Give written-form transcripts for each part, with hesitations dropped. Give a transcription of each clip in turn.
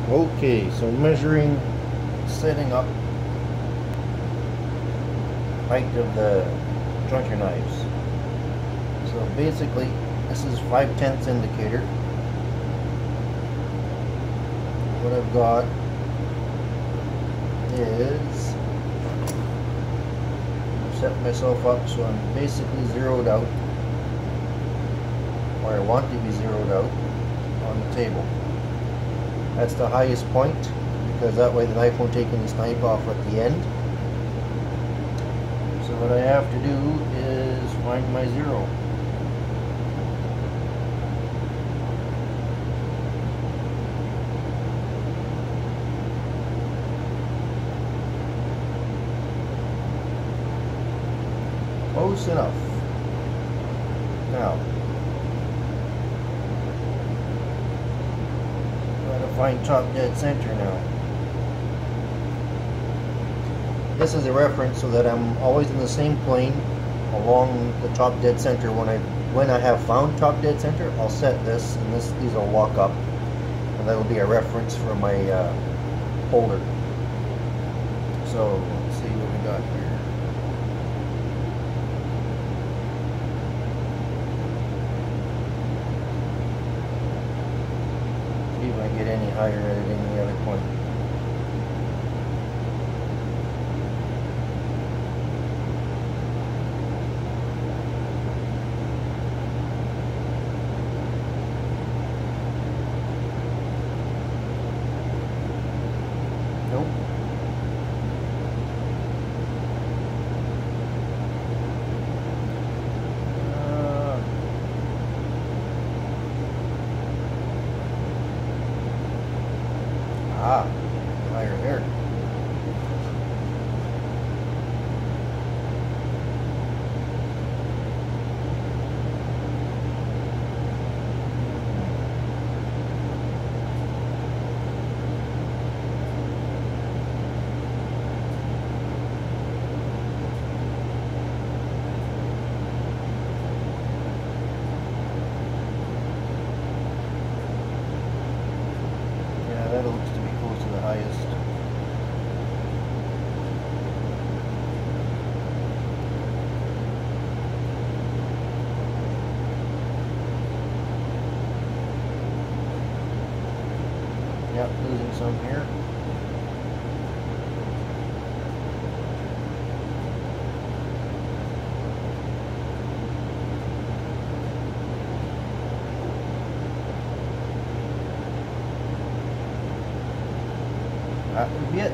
Okay, so measuring, setting up height of the jointer knives. So basically, this is 5/10 indicator. What I've got is I've set myself up so I'm basically zeroed out, or I want to be zeroed out on the table. That's the highest point, because that way the knife won't take any snipe off at the end. So what I have to do is find my zero. Close enough. Now, find top dead center now. This is a reference so that I'm always in the same plane along the top dead center. When I have found top dead center, I'll set this, and these will walk up, and that'll be a reference for my holder. So let's see what we got here. See if I get any higher at any other point. Nope. Higher there. Yeah, that looks to be close to the highest. Yep, losing some here. That would be it.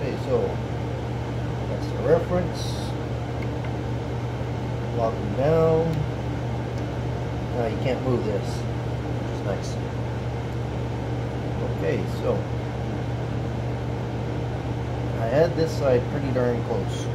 Okay, so that's the reference. Lock them down. Now you can't move this, which is nice. Okay, so I had this side pretty darn close.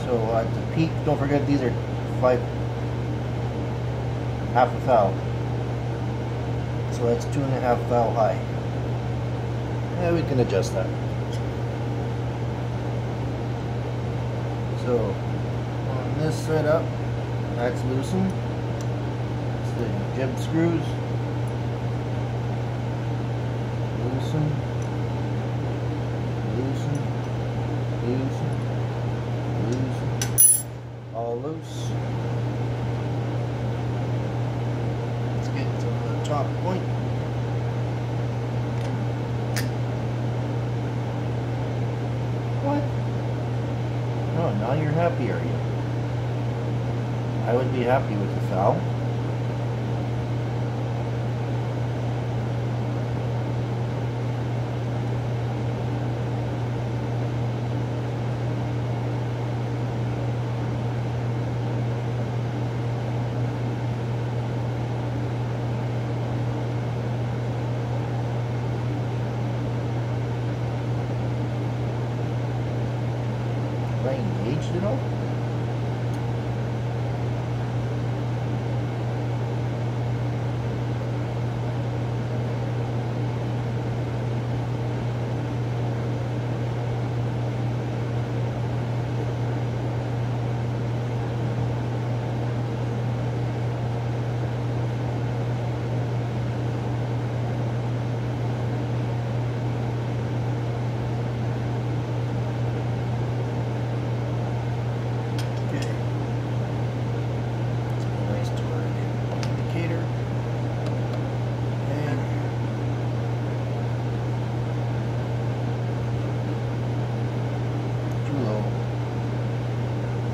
So at the peak, don't forget these are half a thou. So that's 2.5 thou high. Yeah, we can adjust that. So on this setup, that's loosened. It's the jib screws. Loosen, loosen, loosen, loosen. All loose. Let's get to the top point. What? Oh, now you're happy, are you? I would be happy with the foul. Am I engaged at all?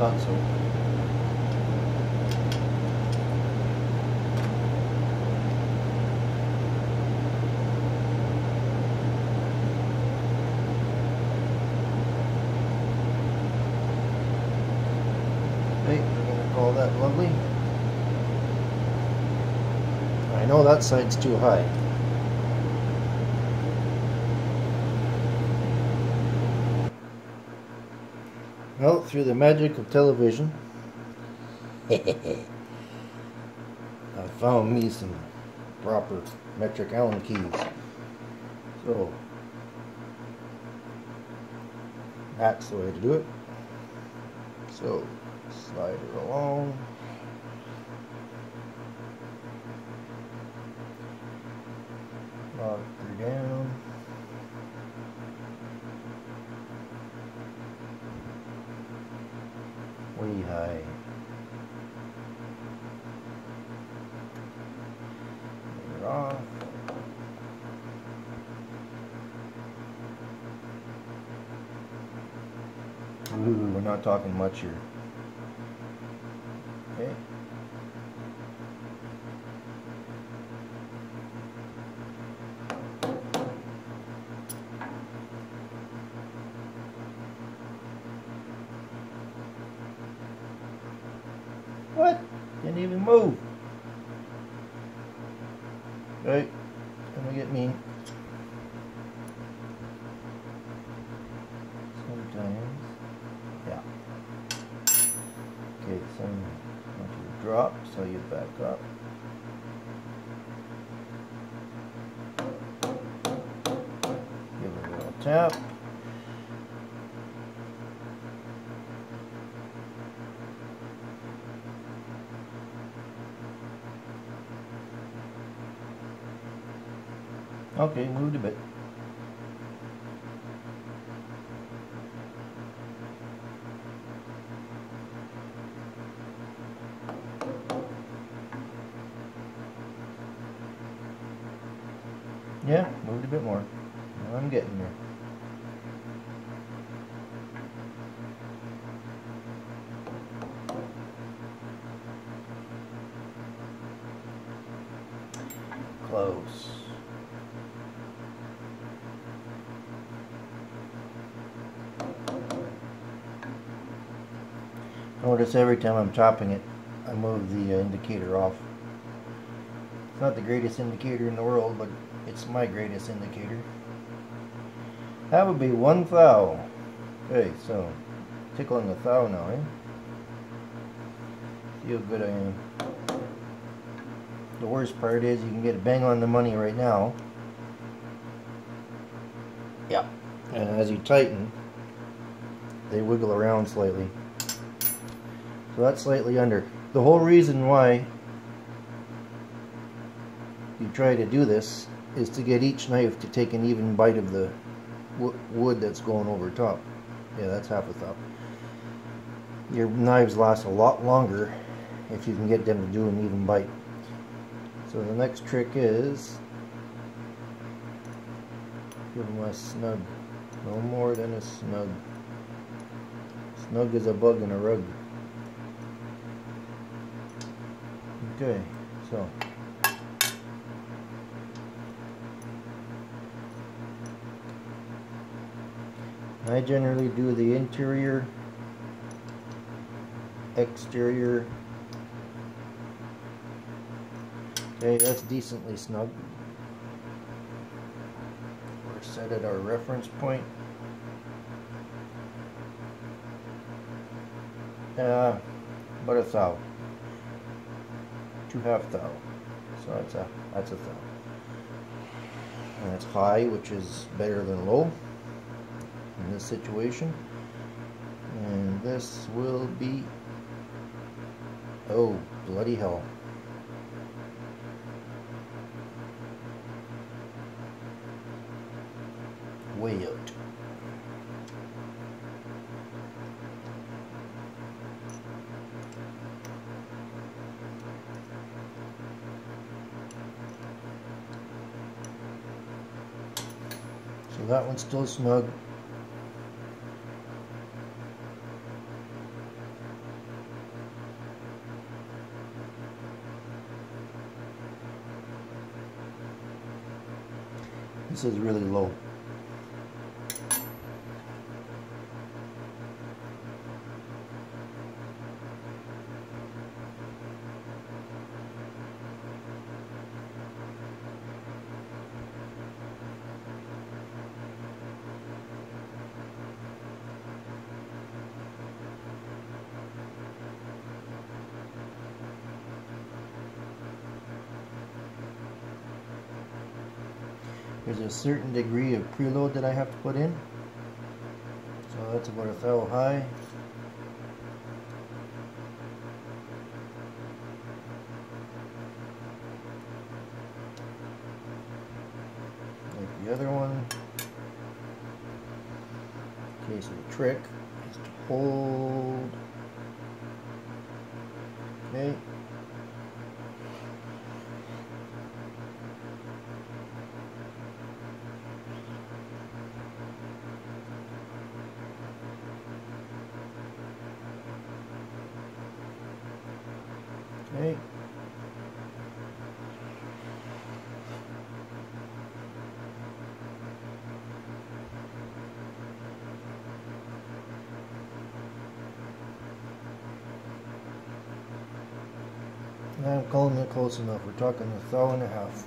thought so. Okay, we're going to call that lovely. I know that side's too high. Well, through the magic of television, I found me some proper metric Allen keys. So, that's the way to do it. So, slide it along. Lock her down. Way high. Get her off. Ooh, we're not talking much here. Okay. What? Didn't even move. Right. Gonna get me. Sometimes. Yeah. Okay, so once you drop, so you back up. Give it a little tap. Okay, moved a bit. Yeah, moved a bit more. Now I'm getting there. Close. Notice every time I'm chopping it, I move the indicator off. It's not the greatest indicator in the world, but it's my greatest indicator. That would be 1 thou. Okay, so tickling the thou now, eh? See how good I am. The worst part is you can get a bang on the money right now. Yeah. And as you tighten, they wiggle around slightly. So that's slightly under. The whole reason why you try to do this is to get each knife to take an even bite of the wood that's going over top. Yeah, that's half a thou. Your knives last a lot longer if you can get them to do an even bite. So the next trick is give them a snug, no more than a snug. Snug as a bug in a rug. Okay, so I generally do the interior, exterior. Okay, that's decently snug. We're set at our reference point. About a thou. 2/2 thou. So that's a thou. And it's high, which is better than low in this situation. And this will be, oh bloody hell, way out. So that one's still snug. this is really low. There's a certain degree of preload that I have to put in. So that's about a thou high. Like the other one. Okay, so the trick is to hold. Okay. Okay. I'm calling it close enough. We're talking a thou and a half.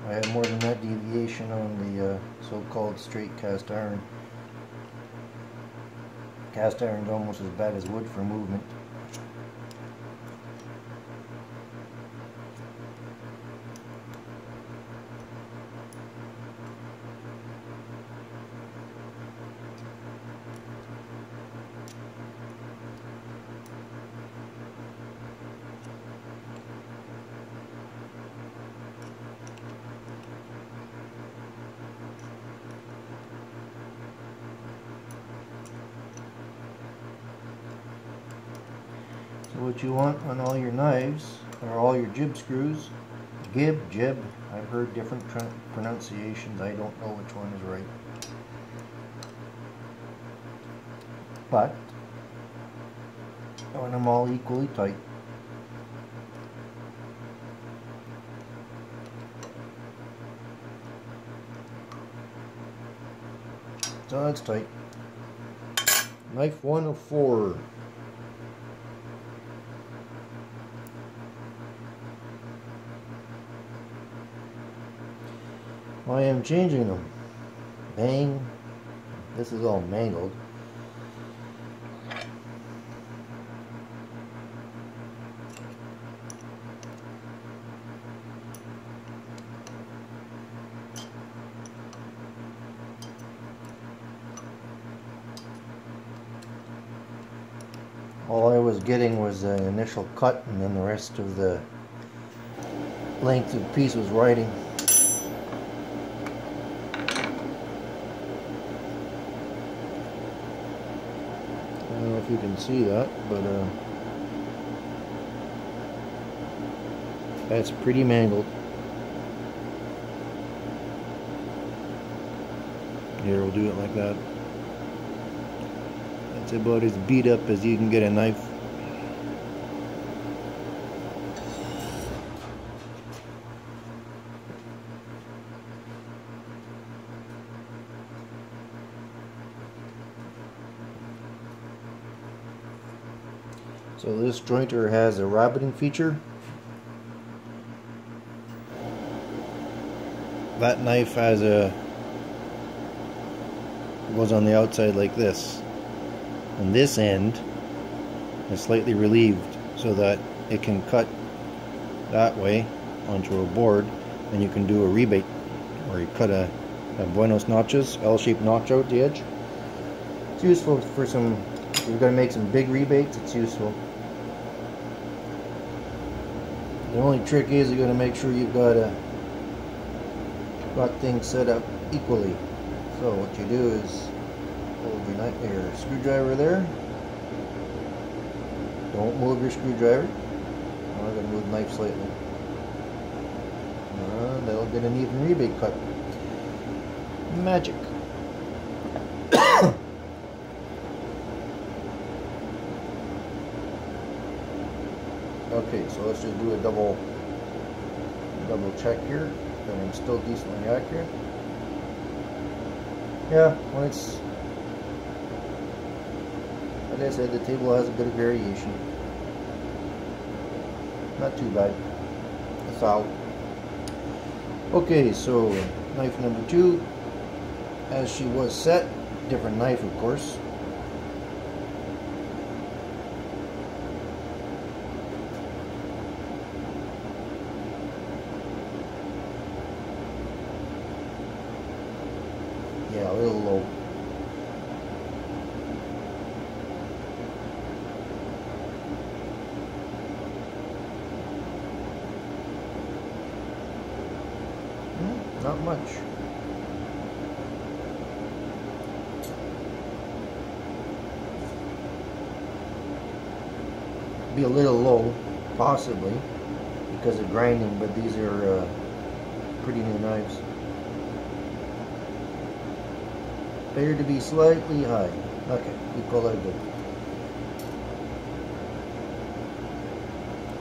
I have more than that deviation on the so-called straight cast iron. Cast iron's almost as bad as wood for movement. So what you want on all your knives, or all your jib screws, jib, I've heard different pronunciations, I don't know which one is right. But, I want them all equally tight. So that's tight. Knife 1 of 4. I am changing them. Bang. This is all mangled. All I was getting was the initial cut, and then the rest of the length of the piece was writing. I don't know if you can see that, but that's pretty mangled. Here, we'll do it like that. It's about as beat up as you can get a knife. So this jointer has a rabbiting feature. That knife has goes on the outside like this. And this end is slightly relieved so that it can cut that way onto a board, and you can do a rebate where you cut a Buenos notches, L-shaped notch out the edge. It's useful for some, if you're going to make some big rebates, it's useful. The only trick is you got to make sure you've got things set up equally. So what you do is hold your screwdriver there. Don't move your screwdriver. I'm going to move the knife slightly. That'll get an even rebate cut. Magic. Okay, so let's just do a double check here that I'm still decently accurate. Yeah, when it's, like I said, the table has a bit of variation. Not too bad. That's all. Okay, so knife number 2, as she was set, different knife of course. Yeah, a little low. Not much. Be a little low, possibly, because of grinding, but these are pretty new knives. Better to be slightly high. Okay, we call that good.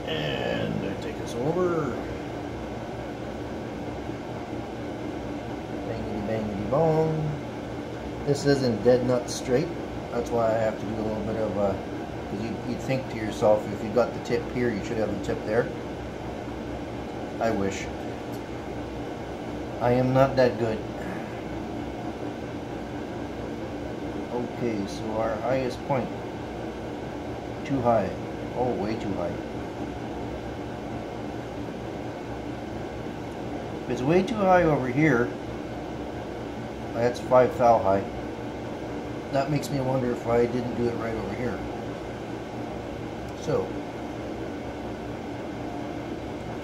And I take us over. Bangity bangity bong. This isn't dead nut straight. That's why I have to do a little bit of because you'd think to yourself, if you got the tip here, you should have the tip there. I wish. I am not that good. Okay, so our highest point. Too high. Oh, way too high. If it's way too high over here, that's 5 thou high. That makes me wonder if I didn't do it right over here. So,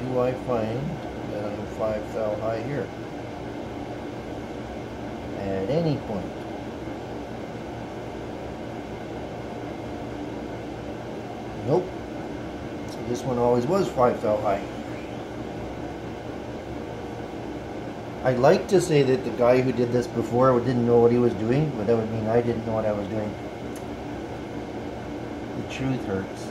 do I find that I'm 5 thou high here? At any point. Nope. So this one always was 5 thou high. I'd like to say that the guy who did this before didn't know what he was doing, but that would mean I didn't know what I was doing. The truth hurts.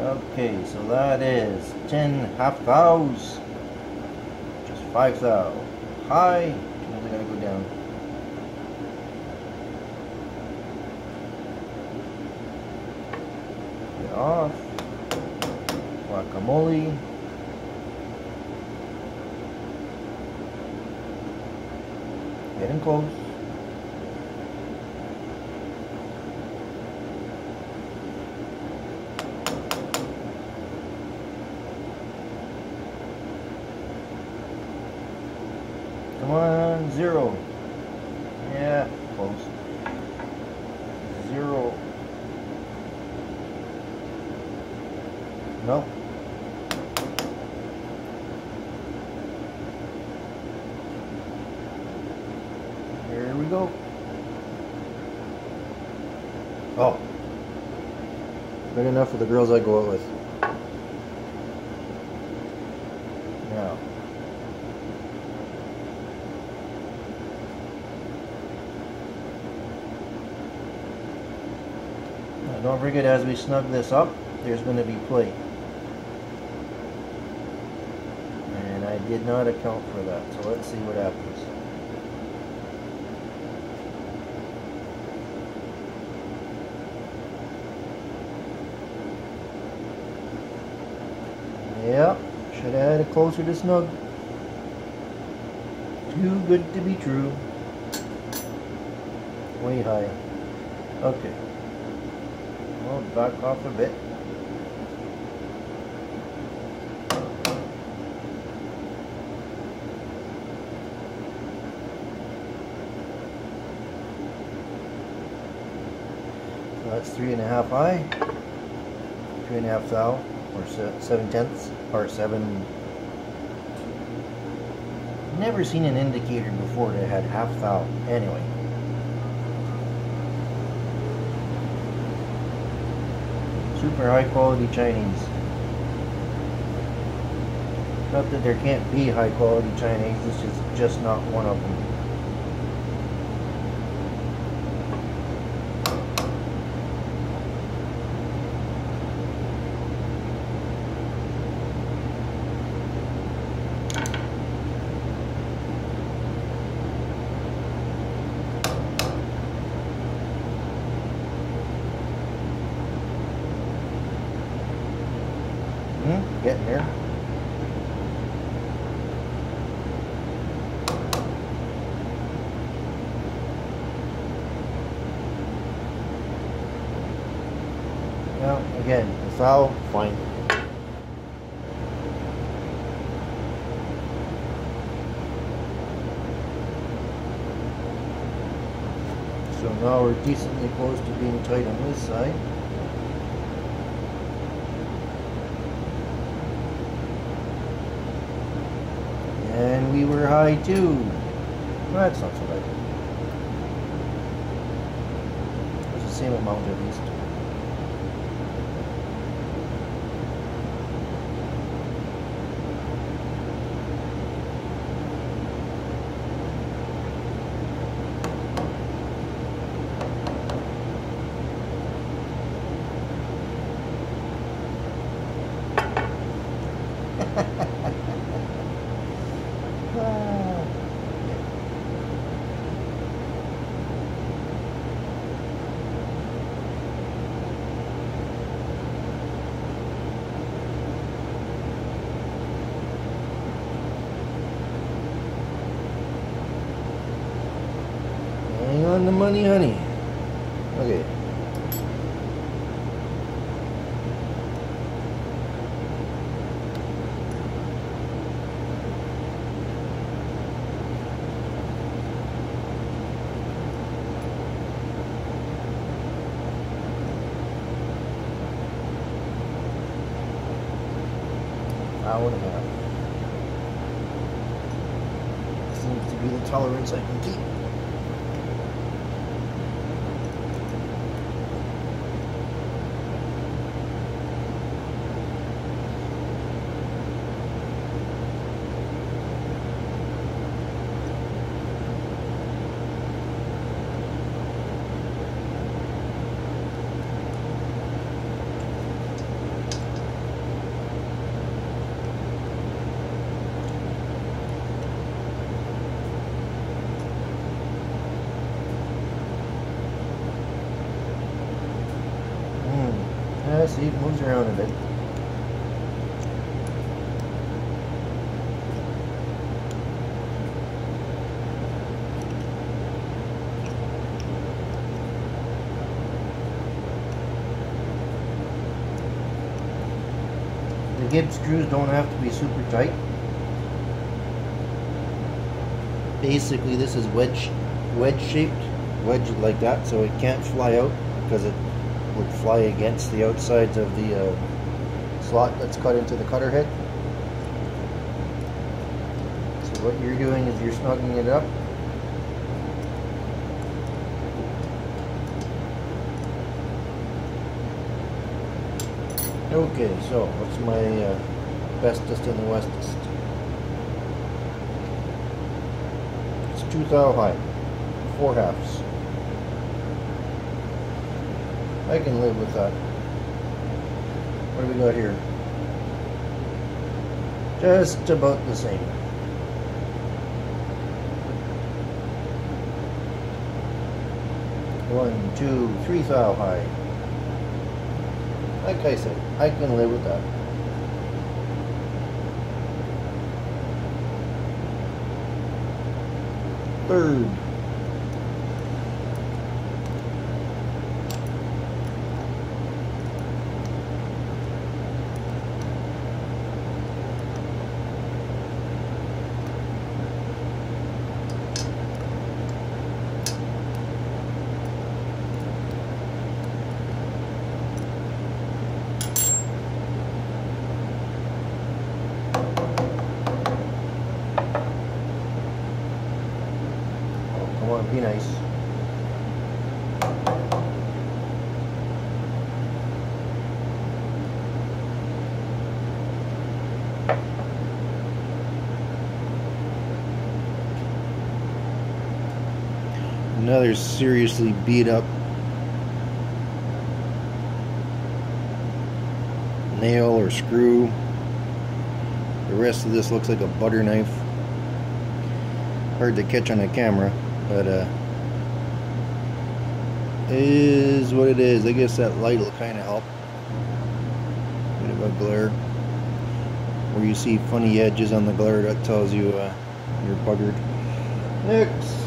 Okay, so that is 10 half thous. Just 5 thou high. Which means I gotta go down. Get off. Guacamole. Getting close. Come on, 0. Yeah, close. 0. Nope. Here we go. Oh. Good enough for the girls I go out with. Now. Don't forget, as we snug this up, there's going to be play. And I did not account for that, so let's see what happens. Yep, should have had it closer to snug. Too good to be true. Way high. Okay. Well, back off a bit. So that's 3.5 high. 3.5 thou, or 7/10, or 7. Never seen an indicator before that had half thou. Anyway. Super high quality Chinese. Not that there can't be high quality Chinese, this is just not one of them. Getting there. Yeah, again, the foul, fine. So now we're decently close to being tight on this side. And we were high too. Well, that's not so bad. It's the same amount at least. Hang on the money, honey. Okay. Hour and a half. Seems to be the tolerance I can keep. See, it moves around a bit. The Gibbs screws don't have to be super tight. Basically, this is wedge shaped, wedge like that, so it can't fly out because it would fly against the outsides of the slot that's cut into the cutter head. So what you're doing is you're snugging it up. Okay, so what's my bestest and the westest? It's 2 thou high, 4 halves. I can live with that. What do we got here? Just about the same. 1, 2, 3 thou high. Like I said, I can live with that. Third. Be nice. Another seriously beat up nail or screw. The rest of this looks like a butter knife. Hard to catch on the camera, but is what it is. I guess that light will kind of help. Bit of a glare. where you see funny edges on the glare, that tells you you're buggered. Next.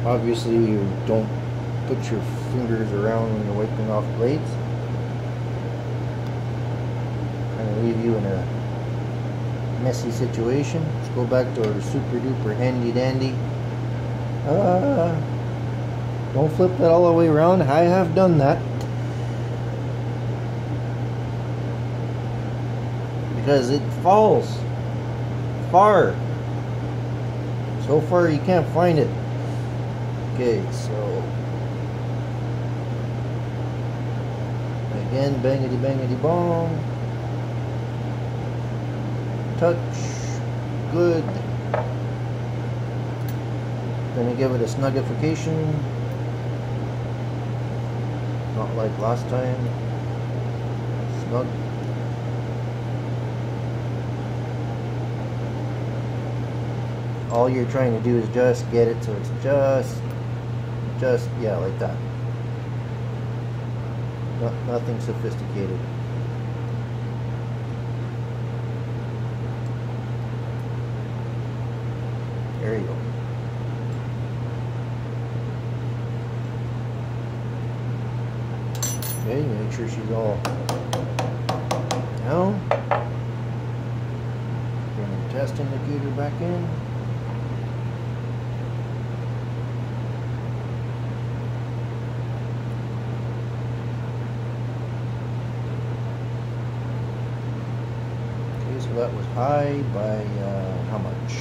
Obviously you don't put your fingers around when you're wiping off blades. Kind of leave you in a messy situation. Let's go back to our super duper handy dandy. Don't flip that all the way around. I have done that. Because it falls far. So far you can't find it. Okay, so again, bangity bangity bong. Touch. Good. Gonna give it a snugification. Not like last time. Snug. All you're trying to do is just get it so it's just yeah, like that. Nothing sophisticated. There you go. Okay, make sure she's all down. Bring the test indicator back in. Okay, so that was high by how much?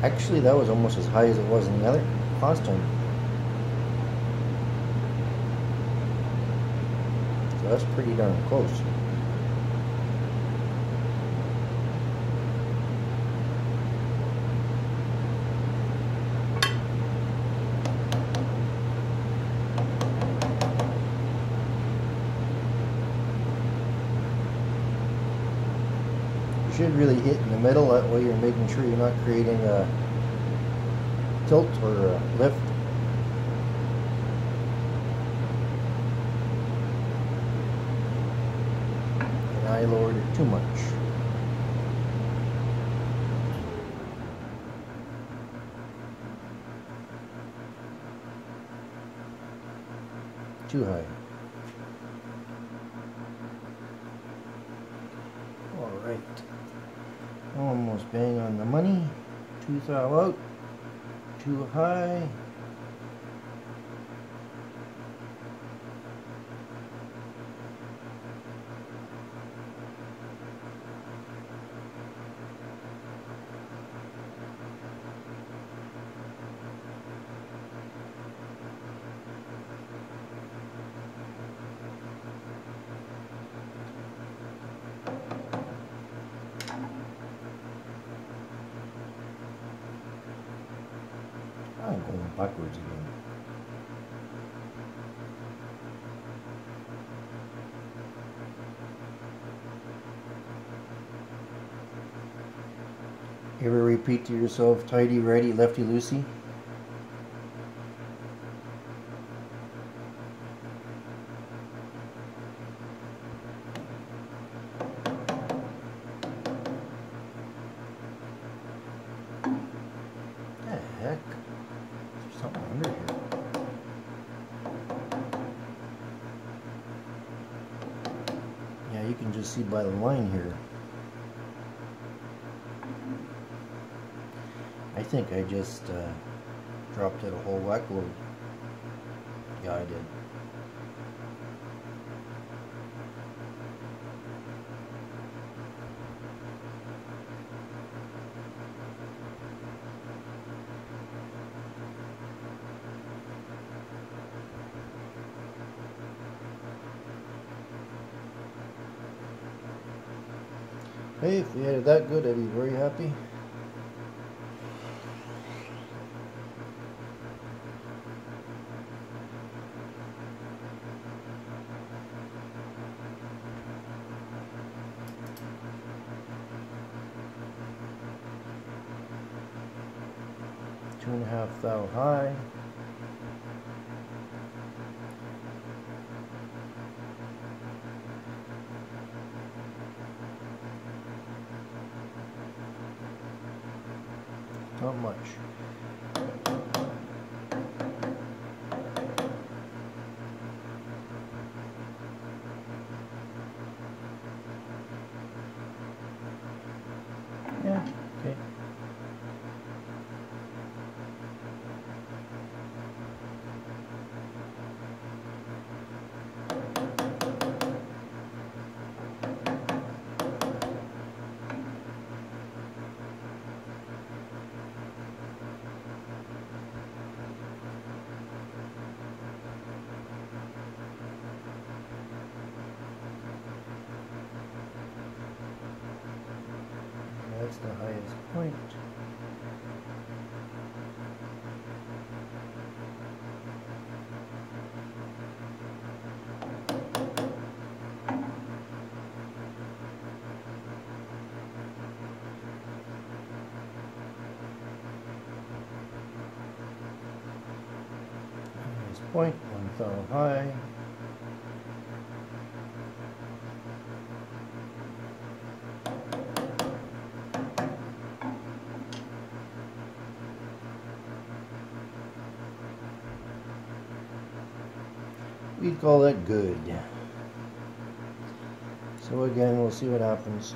Actually, that was almost as high as it was in the other last time. So that's pretty darn close. You should really hit in the middle, that way you're making sure you're not creating a tilt or a lift. And I lowered it too much. Too high. Alright. Almost bang on the money. Too throw out. Too high. I'm going backwards again. Ever repeat to yourself, tighty, righty, lefty, loosey? What the heck? There's something under here. Yeah, you can just see by the line here. I think I just dropped it a whole whack load. Yeah, I did. Hey, if we had it that good, I'd be very happy. 2.5 thou high. Not much. Yeah, okay. That's the highest point. Highest point, 1 thou high. We call that good. So again, we'll see what happens.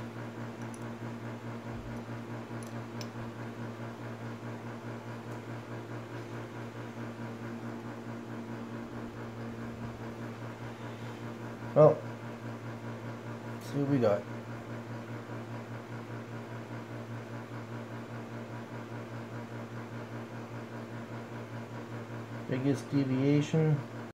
Well, let's see what we got. Biggest deviation.